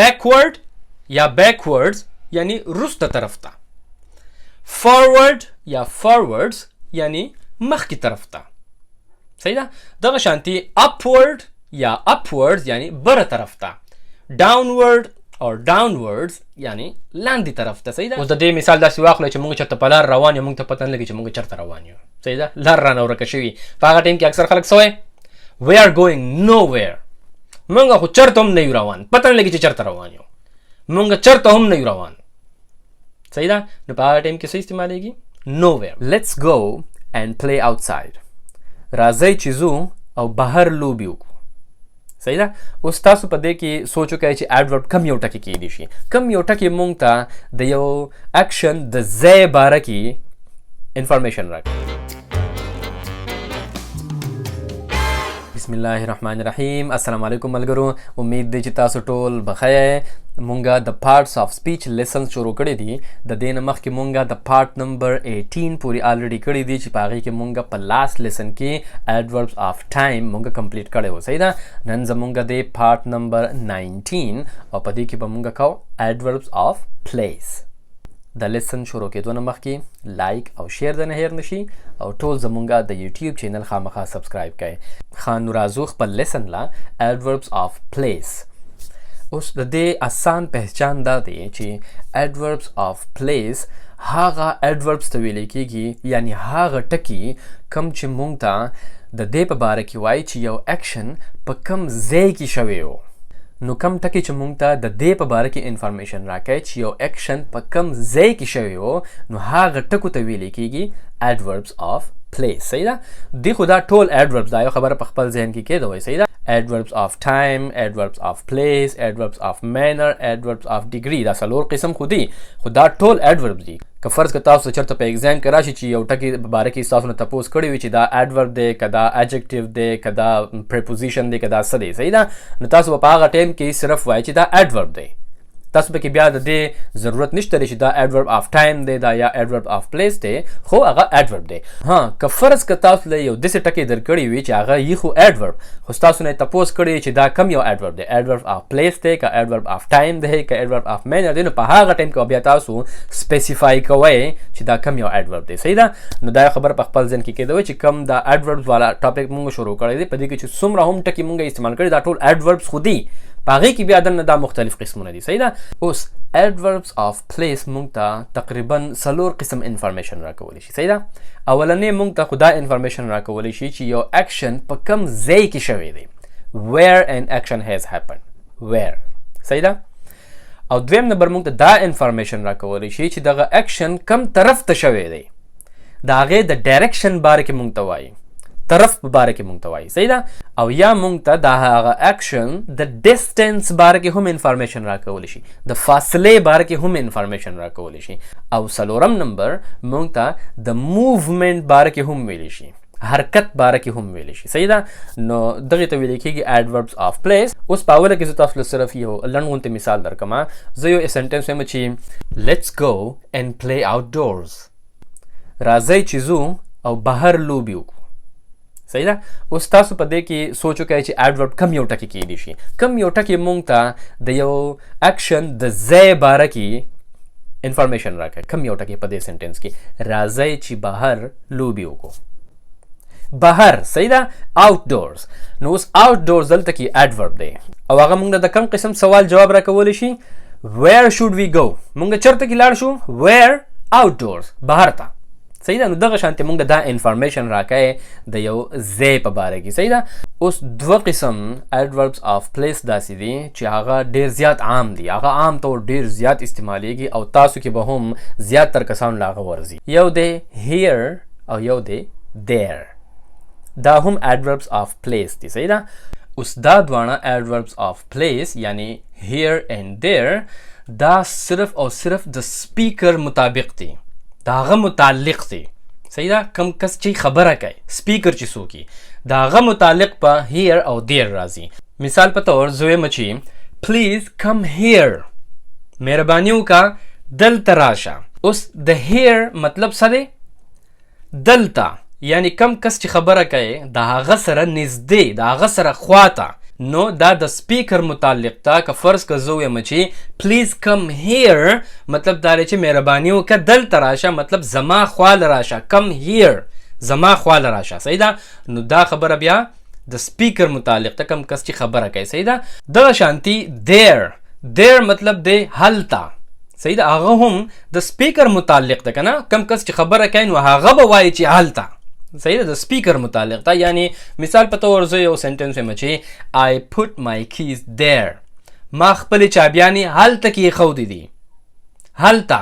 backward یا backwards یعنی رست طرف ته. forward یا forwards یعنی مخکی طرف ته. صحیح ده؟ دغه شانتی upward یا upwards یعنی بره طرف ته. downward or downwards یعنی لاندې طرف ته. صحیح ده؟ اوس د دې مثال داسې واخلئ چې موږ چېرته په لار روان یو، موږ ته پته نه لګي چې موږ چېرته روان یو. صحیح ده؟ لار رانه ورکه شوي. په هغه ټایم کې اکثر خلک څه وایي؟ we are going nowhere. موږ خو چېرته هم نه یو روان، پته نه لګي چې چېرته روان یو. موږ چېرته هم نه یو روان. صحیح ده؟ نو په هغه ټایم کې څه استعمالیږي؟ nowhere. let's go and play outside. راځئ چې ځو او بهر لوبې وکړو. صحیح ده؟ اوس تاسو په دې کې سوچ وکړئ چې ایډورب کم یو ټکي کیدی شي. کم یو ټکي موږ ته د یو اکشن د ځای باره کې انفارمیشن راکوي. بسم الله الرحمن الرحیم. السلام علیکم ملګرو، امید دی چې تاسو ټول بخیر. مونږه د پارټس آف سپیچ لیسنز شروع کړی دي. د دې نه مخکې مونږه د پارټ نمبر 18 پورې الریډي کړی دي چې په هغې کې مونږه په لاست لیسن کې ایډوربس آف ټایم مونږه کمپلیټ کړی و. صحیح ده؟ نن زمونږه دی پارټ نمبر 19 او په دې کې به مونږه کوو ایډوربس آف پلیس. د لیسن شروع کېدو نه مخکې لایک او شیر د نه هیر نشي او ټول زمونږه د یوټیوب چینل خامخا سبسکرایب کړئ. ښه نو راځو خپل لیسن له ایډوربس آف پلیس. اوس د دې آسان پہچان دا دی چې ایډوربس آف پلیس هغه ایډوربس ته ویلی کېږي، یعنی هغه ټکي کم چې مونږ ته د دې په باره کې وایي چې یو ایکشن په کم ځای کې شوی و. نو کم ټکي چې مونږ ته د دې په باره کې انفارمیشن راکوي چې یو ایکشن په کم ځای کې شوی و، نو هغه ټکو ته ویلی کېږي ایډوربس آف پلیس. صحیح ده؟ دی خو دا ټول ایډوربس دا یو خبره په خپل ذهن کې کېدوئ. صحیح ده؟ adverbs of time, adverbs of place, adverbs of manner, adverbs of degree. دا څلور قسم خو دي، خو دا ټول adverbs دي. که فرض که تاسو چېرته په ایگزام کې راشي چې یو ټکي په باره کې تاسو نه تپوس کړی وي چې دا adverb دی که دا adjective دی که دا preposition دی که دا څه دی. صحیح ده؟ نو تاسو په هغه ټایم کې صرف وایي چې دا adverb دی. تاسو پکې بیا د دې ضرورت نشته چې دا ایډورب آف ټایم دی دا یا ایډورب آف پلیس دی، خو هغه ایډورب دی. ها که فرض که تاسو له یو داسې ټکي درکړی وي چې هغه یې خو ایډورب، خو تاسو نه تپوس کړی چې دا کم یو ایډورب دی، ایډورب آف پلیس دی که ایډورب آف ټایم دی که ایډورب آف مینر دی، نو په هغه ټایم کې بیا تاسو سپیسیفای کوئ چې دا کم یو ایډورب دی. صحیح ده؟ نو دا خبر په خپل ځین کې کېدوي چې کم دا ایډوربس والا ټاپک مونږ شروع کړی دی. په دې کې چې څومره هم ټکي مونږ استعمال کړي دا ټول ایډوربس خو دي، په هغې کې بیا دننه دا مختلف قسمونه دي. صحیح ده؟ اوس ایډوربس آف پلیس مونږ ته تقریبا 4 قسم انفارمیشن راکولی شي. صحیح ده؟ اولنې مونږ ته خو دا انفارمیشن راکولی شي چې یو اکشن په کم ځای کې شوی دی. where an action has happened. where. صحیح ده؟ او دویم نمبر مونږ ته دا انفارمیشن راکولی شي چې دغه اکشن کم طرف ته شوی دی، د هغې د ډایرکشن باره کې مونږ ته وایي، طرف په باره کې مونږ ته وایي. صحیح ده؟ او یا مونږ ته د هغه اکشن د ډسټنس باره کې هم انفارمیشن راکولی شي، د فاصلې باره کې هم انفارمیشن راکولی شي. او څلورم نمبر مونږ ته د موومنټ باره کې هم ویلی شي، حرکت باره کې هم ویلی شي. صحیح ده؟ نو دغې ته ویلی کېږي ایډوربس آف پلیس. اوس په اوله کې زه تاسو له صرف یو لنډ غوندې مثال درکړم. زه یو سنټنس وایم چې لیټس گو اینډ پلی آوټ ډورز. راځئ چې ځو او بهر لوبې وکړو. صحیح ده؟ اوس تاسو په دې کې سوچ وکړئ چې ایډورب کم یو ټکي کیدی شي. کم یو ټکي مونږ ته د یو اکشن د ځای باره کې انفارمیشن راکوي. کم یو ټکي په دې سنټنس کې راځئ چې بهر لوبې وکړو. بهر. صحیح ده؟ آوټ ډورز. نو اوس آوټ ډورز دلته کې ایډورب دی او هغه مونږ د کم قسم سوال جواب راکولی شي. ویر شوډ وی گو. مونږ چېرته کې لاړ شو؟ ویر آوټ ډورز، بهر ته. صحیح ده؟ نو دغه شانتې مونږ دا انفارمیشن راکوي د یو ځای په باره کې. صحیح ده؟ اوس دوه قسم ایډوربس آف پلیس داسې دي چې هغه ډېر زیات عام دي، هغه عام طور ډېر زیات استعمالیږي او تاسو کې به هم زیات تر کسانو له هغه ورځي. یو دی هیر او یو دی دیر. دا هم ایډوربس آف پلیس دي. صحیح ده؟ اوس دا دواړه ایډوربس آف پلیس یعنی هیر اینڈ دیر دا صرف او صرف د سپیکر مطابق دي، دا هغه متعلق دی. صحیح ده؟ کم کس چې خبره کوي، سپیکر چې څوک وي، دا هغه متعلق په هیر او دیر راځي. مثال په طور زه وایم چې پلیز کم هیر، مهرباني وکړه دلته راشه. اوس د هیر مطلب څه دی؟ دلته، یعنی کم کس چې خبره کوي د هغه سره نږدې، د هغه سره خواته، نو دا د سپیکر متعلق تا که فرض که زه وایم چې پلیز کم هیر مطلب دا دی چې مهرباني وکړه دلته راشه مطلب زما خواله راشه کم هیر زما خواله راشه صحیح ده نو دا خبره بیا د سپیکر متعلق ته کم کس چې خبره کوي صحیح ده دغه شانتي دیر مطلب دی هلته صحیح ده هغه هم د سپیکر متعلق ده کنه کم کس چې خبره کوي نو هغه به وایي چې هلته صحیح ده د سپیکر متعلق ده یعنی مثال په تور زه یو سنټنس وایم چې I put my keys there ما خپل چابیانی هلته کې ایښودې دي هلته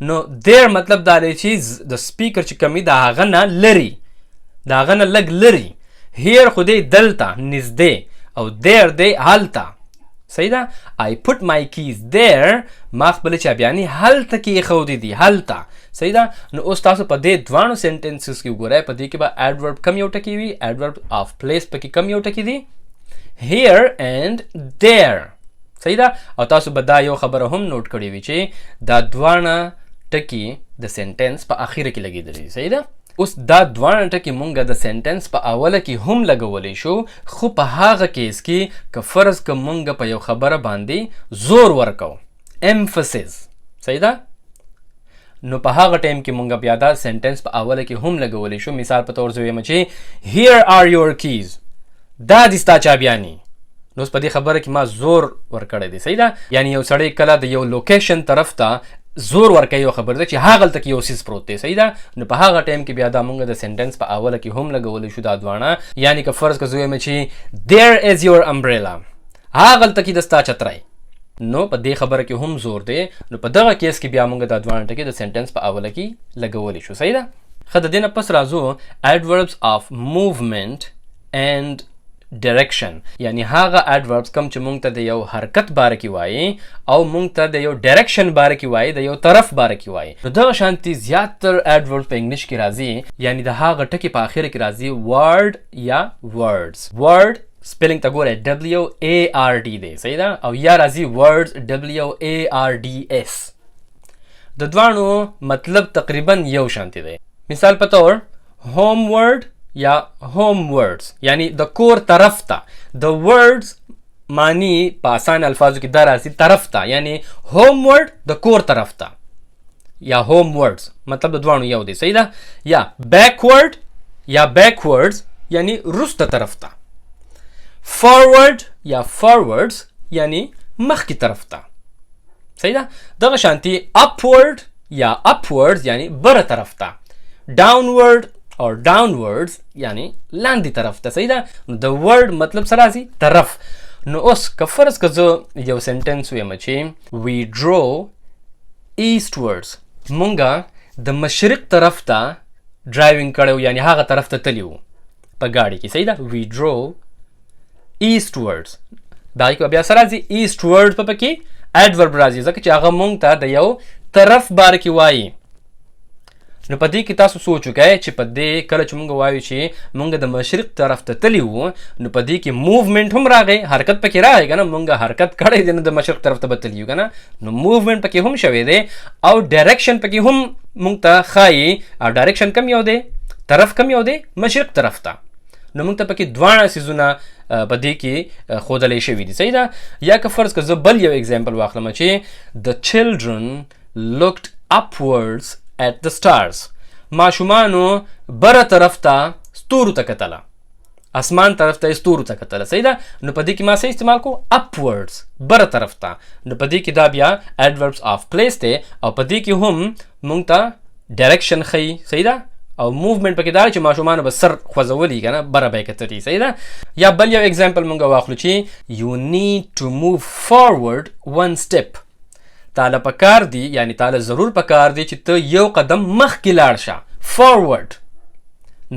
نو there مطلب دا دی چې د سپیکر چې کمی د هغه نه لري د هغه نه لږ لري here خو دی دلته نږدې او there دی هلته صحیح ده I put my keys there ما خپل چابیانی هلته کې ایښودې دي هلته صحیح ده نو اوس تاسو په دې دوانو سنټنسز کې وګورئ په دې کې به ایډورب کم یو ټکی وي ایډورب آف پلیس پکې کم یو ټکی دی here and there صحیح ده او تاسو به دا یو خبره هم نوٹ کړی وي چې دا دوانه ټکی د سنټنس په اخر کې لګیدلی دي صحیح ده اوس دا دوانه ټکی مونږ د سنټنس په اوله کې هم لګولی شو خو په هغه کیس کې که فرض که مونږ په یو خبره باندې زور ورکو emphasis صحیح ده نو په هغه ټایم کې مونږ بیا دا سنټنس په اوله کې هم لګولی شو مثال په تور زه وایم چې here are your keys دا دي ستا چابیانې نو اوس په دې خبره کې ما زور ورکړی دی صحیح ده یعنی یو سړی کله د یو لوکیشن طرف ته زور ورکوي یو خبر ده چې هغلته کې یو څیز پروت دی صحیح ده نو په هغه ټایم کې بیا دا مونږ د سنټنس په اوله کې هم لګولی شو دا دوانه یعنی که فرض که زه وایم چې there is your umbrella هغلته کې د ستا چتری نو په دې خبره کې هم زور دی نو په دغه کیس کې بیا موږ د دوانه ټکي د سنټنس په اوله کې لګولی شو صحیح ده ښه د دې نه پس راځو ایډوربس آف موومنټ اینډ ډایرکشن یعنی هغه ایډوربس کم چې موږ ته د یو حرکت باره کې وایي او موږ ته د یو ډایرکشن باره کې وایي د یو طرف باره کې وایي نو دغه شانتي زیاتر ایډوربس په انګلیش کې راځي یعنی د هغه ټکي په اخر کې راځي ورډ یا ورډز ورډ سپیلنګ ته ګوره WARD دی صحیح ده او یا راځي words WARDS د دوانو مطلب تقریبا یو شانتی دی مثال په تور homeward یا homewards یعنی د کور طرف ته د words معنی په آسان الفاظو کې دا راځي طرف ته یعنی homeward د کور طرف ته یا homewards مطلب د دوانو یو دی صحیح ده یا backward یا backwards یعنی رسته طرف ته forward یا forwards یعنی مخکی طرف ته صحیح ده دغه شانتي upward یا upwards یعنی بره طرف ته downward or downwards یعنی لاندې طرف ته صحیح ده نو د word مطلب سره راځي طرف نو اوس که فرض که زه یو سنټنس وایم چې we drove eastwards مونږه د مشرق طرف ته ډرایوینګ کړی یعنی هغه طرف ته تللی وو په ګاډي کې صحیح ده we drove eastwards دا کې بیا سره راځي eastward په پکې adverb راځي ځکه چې هغه مونږ ته د یو طرف باره کې وایي نو په دې کې تاسو سوچ وکړئ چې په دې کله چې مونږ وایو چې مونږ د مشرق طرف ته تللی وو نو په دې کې موومنټ هم راغی حرکت پکې راغی که نه مونږ حرکت کړی دی نو د مشرق طرف ته به تللی یو که نه نو موومنټ پکې هم شوی دی او ډایرکشن پکې هم مونږ ته ښایي او ډایرکشن کم یو دی طرف کم یو دی مشرق طرف ته نو مونږ ته پکې دواړه څیزونه په دې کې ښودلی شوي دي صحیح ده یا که فرض که زه بل یو اگزامپل واخلم چې the children looked upwards at the stars ماشومانو بره طرف ته ستورو ته کتله اسمان طرف ته ستورو ته کتله صحیح ده نو په دې کې ما څه استعمال کو upwards بره طرف ته نو په دې کې دا بیا adverbs of place دی او په دې کې هم مونږ ته ډایرکشن ښیي صحیح ده او موومنټ پکې دا چې ماشومانو به سر خوځولی که نه بره به یې کتلي صحیح ده یا بل یو اگزامپل مونږ واخلو چې you need to move forward one step تاله پکار دی یعنی تاله ضرور پکار دی چې ته یو قدم مخکې لاړ شه forward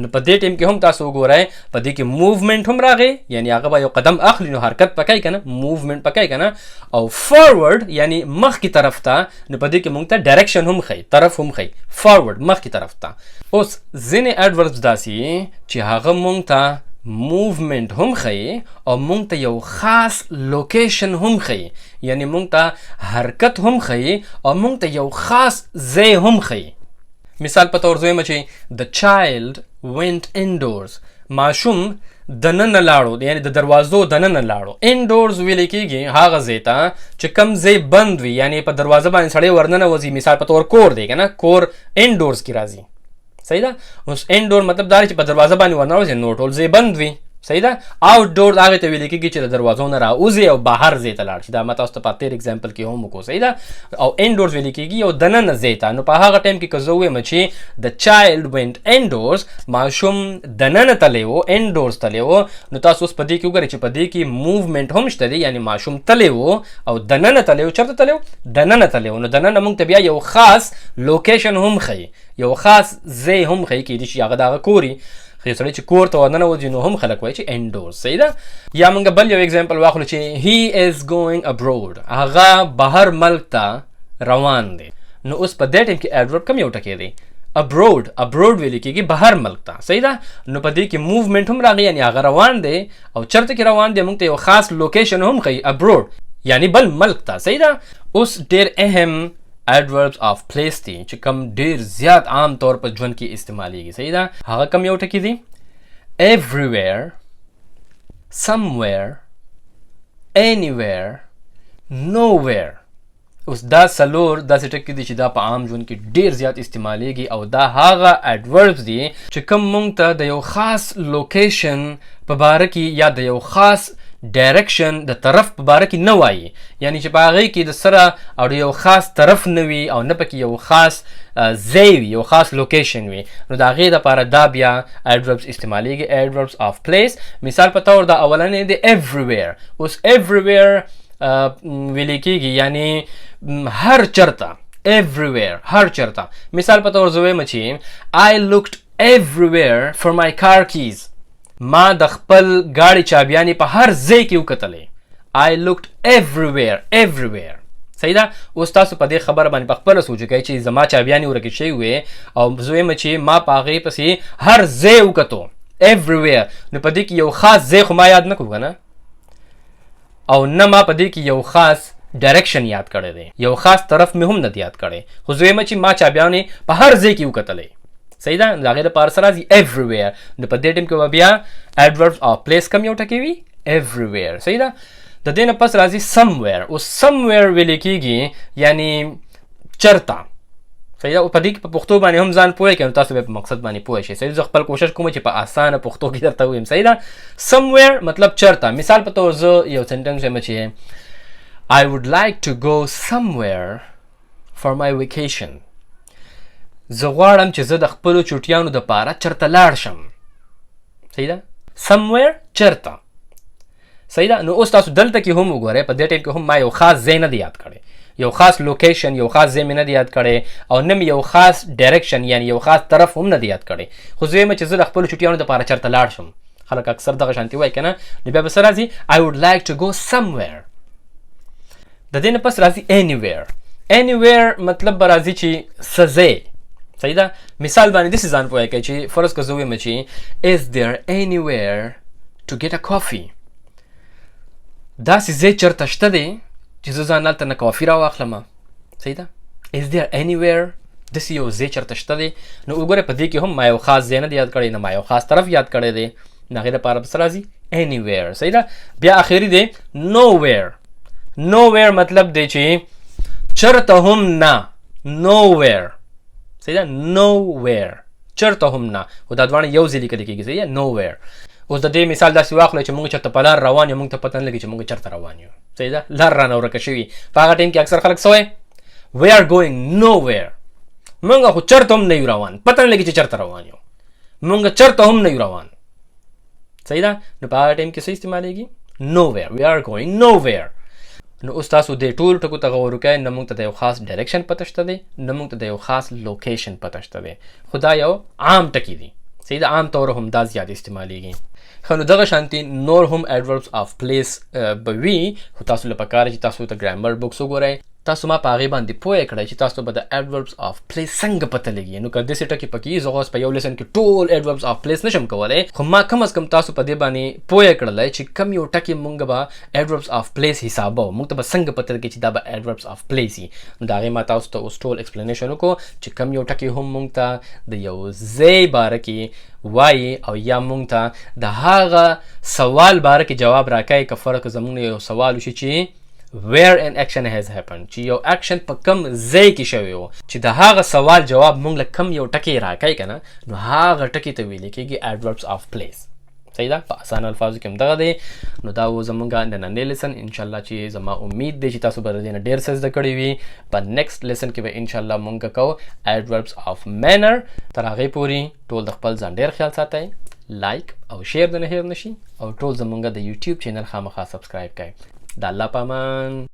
نو په دې ټیم کې هم تاسو وګورئ په دې کې موومنټ هم راغی یعنی هغه به یو قدم اخلي نو حرکت پکای که نه موومنټ پکای که نه او فارورډ یعنی مخکې طرف ته نو په دې کې موږ ته ډایرکشن هم ښیي طرف هم ښیي فارورډ مخکې طرف ته اوس ځینې ایډوربس داسې چې هغه موږ ته موومنټ هم ښیي او موږ ته یو خاص لوکیشن هم ښیي یعنی موږ ته حرکت هم ښیي او موږ ته یو خاص ځای هم ښیي مثال په تور زویم چې the child went indoors ماشوم دننه لاړو یعنی د دروازو دننه لاړو. انډورز ویل کېږي هغه ځای ته چې کم ځای بند وي یعنی په دروازه باندې سړی ورننه وځي. مثال په تور کور دی که نه کور انډورز کې راځي. صحیح ده. اوس انډور مطلب دا چې په دروازه باندې ورننه وځي نو ټول ځای بند وي. صحیح ده. آوټ ډور هغه ته ویل کېږي چې د دروازو نه راوځي او بهر ځای ته لاړ شي. دا ما تاسو ته په تیر اگزامپل کې هم وکړو. صحیح ده. او انډورز ویل کېږي یو دننه ځای ته. نو په هغه ټایم کې که زه ووایم چې د چایلډ وینټ انډورز ماشوم دننه تللی و انډورز تللی و نو تاسو اوس په دې کې وګورئ چې په دې کې موومنټ هم شته دی یعنی ماشوم تللی و او دننه تللی و. چېرته تللی و؟ دننه تللی و. نو دننه موږ ته بیا یو خاص لوکیشن هم ښیي یو خاص ځای هم ښیي کېدای شي هغه د هغه کور وي. یو سړی چې کور ته ورننه وځي نو هم خلک وایي چې انډورز. صحیح ده. یا موږ بل یو اگزامپل واخلو چې هی از ګوینګ ابروډ هغه بهر ملک ته روان دی. نو اوس په دې ټایم کې ایډورب کوم یو ټکی دی؟ ابروډ ویل کېږي بهر ملک ته. صحیح ده. نو په دې کې موومنټ هم راغی یعنی هغه روان دی او چېرته کې روان دی موږ ته یو خاص لوکیشن هم ښیي ابروډ یعنی بل ملک ته. صحیح ده. اوس ډېر اهم adverbs of place دي چې کوم ډیر زیات عام طور په ژوند کې استعمالیږي. صحیح ده. هغه کوم یو ټکی دي؟ everywhere, somewhere, anywhere, nowhere. اوس دا څلور داسې ټکي دي چې دا په عام ژوند کې ډیر زیات استعمالیږي او دا هغه adverbs دي چې کوم موږ ته د یو خاص لوکیشن په باره کې یا د یو خاص ډایرکشن د طرف په باره کې نه وایي یعنی چې په هغې کې د سره او د یو خاص طرف نه وي او نه پکې یو خاص ځای وي یو خاص لوکیشن وي. نو د هغې دپاره دا بیا ایډوربس استعمالیږي ایډوربس آف پلیس. مثال په طور د اولنې د everywhere. اوس everywhere ویل کېږي یعنی هر چرته everywhere هر چرته. مثال په طور زه وایم چې I looked everywhere for my car keys. ما د خپل ګاډي چابیانې په هر ځای کې وکتلې. I looked everywhere. صحیح ده. اوس تاسو په دې خبره باندې په خپله سوچ وکئ چې زما چابیانې ورکې شوي وې او زه وایم چې ما په هغې پسې هر ځای وکتو everywhere. نو په دې کې یو خاص ځای خو ما یاد نه کړو که نه او نه ما په دې کې یو خاص ډایرکشن یاد کړی دی یو خاص طرف مې هم نه دی یاد کړی خو زه وایم چې ما چابیانې په هر ځای کې وکتلې. صحیح ده. د هغې دپاره څه راځي everywhere. نو په دې ټایم کې به بیا adverbs of place کم یو ټکی وي everywhere. صحیح ده. د دې نه پس راځي somewhere. اوس somewhere ویل کېږي یعنی چرته. صحیح ده. په دې کې په پښتو باندې هم ځان پوهی کړئ نو تاسو به په مقصد باندې پوه شئ. صحیح. زه خپل کوشش کوم چې په اسانه پښتو کې درته ووایم. صحیح ده. somewhere مطلب چرته. مثال په طور زه یو سنټنس وایم چې I would like to go somewhere for my vacation. زه غواړم چې زه د خپلو چوټیانو دپاره چرته لاړ شم. صحیح ده. somewhere چرته. صحیح ده. نو اوس تاسو دلته کې هم وګورئ په دې ټایم کې هم ما یو خاص ځای نه دی یاد کړی یو خاص لوکیشن یو خاص ځای مې نه دی یاد کړی او نه مې یو خاص ډایرکشن یعنی یو خاص طرف هم نه دی یاد کړی خو زه وایم چې زه د خپلو چوټیانو دپاره چرته لاړ شم. خلک اکثر دغه شانتي وایي که نه. نو بیا به څه راځي I would like to go somewhere. د دې نه پس راځي anywhere مطلب به راځي چې څه ځای. صحیح ده. مثال باندې داسې ځان پوهی کړئ چې فرض که زه ووایم چې is there anywhere to get a coffee. داسې ځای چېرته شته دی چې زه ځان هلته نه کافي راواخلم. صحیح ده. is there anywhere داسې یو ځای چېرته شته دی. نو وګورئ په دې کې هم ما یو خاص ځای نه دی یاد کړی نه ما یو خاص طرف یاد کړی دی. د هغې دپاره به څه راځي anywhere. صحیح ده. بیا اخري دی nowhere مطلب دی چې چېرته هم نه nowhere. صحیح ده. nowhere چېرته هم نه خو دا دواړه یو ځای لیکل کېږي. صحیح ده. nowhere. اوس د دې مثال داسې واخلئ چې موږ چېرته په لار روان یو موږ ته پته نه لګي چې موږ چېرته روان یو. صحیح ده. لار رانه ورکه شوي. په هغه ټایم کې اکثر خلک څه وایي we are going nowhere. موږ خو چېرته هم نه یو روان پته نه لګي چې چېرته روان یو موږ چېرته هم نه یو روان. صحیح ده. نو په هغه ټایم کې څه استعمالیږي nowhere. we are going nowhere. نو اوس تاسو د ټول ټکو ته غور وکړئ نه موږ ته د یو خاص ډایرکشن پته شته دی نه موږ ته د یو خاص لوکیشن پته شته دی خو دا یو عام ټکي دي. صحیح ده. عام طور هم دا زیات استعمالیږي. خو نو دغه شانتي نور هم adverbs of place به وي خو تاسو له پکاره چې تاسو ته ګرامر بکس وګورئ تاسو ما په هغې باندې پوه کړئ چې تاسو به د adverbs of place څنګه پته لګي. نو که داسې ټکي پکې زه اوس په یو لیسن کې ټول adverbs of place نشم کولی، خو ما کم از کم تاسو په دې باندې پوه کړلی چې کم یو ټکي مونږ به adverbs of place حسابو، مونږ ته به څنګه پته لګي چې دا به adverbs of place وي. نو د هغې ما تاسو ته اوس ټول ایکسپلینیشن وکړو چې کم یو ټکي هم مونږ ته د یو ځای باره کې وایي او یا مونږ ته د هغه سوال باره کې جواب راکوي. که فرق زمونږ نه یو سوال وشي چې where an action has happened، چې یو اکشن په کم ځای کې شوی و، چې د هغه سوال جواب مونږ له کم یو ټکی راکوي که نه، نو هغه ټکي ته ویل کېږي adverbs of place. صحیح ده، په اسانه الفاظو کې هم دغه دی. نو دا و زمونږ نننی لیسن. انشاءالله چې زما امید دی چې تاسو به د دې نه ډېر څه زده کړي وي. په نیکسټ لیسن کې به انشاءالله مونږ کوو adverbs of manner. تر هغې پورې ټول د خپل ځان ډېر خیال ساتئ، لایک او شیر د نه هېر نشي، او ټول زمونږ د یوټیوب چینل خامخا سبسکرایب کړئ. د الله په امان.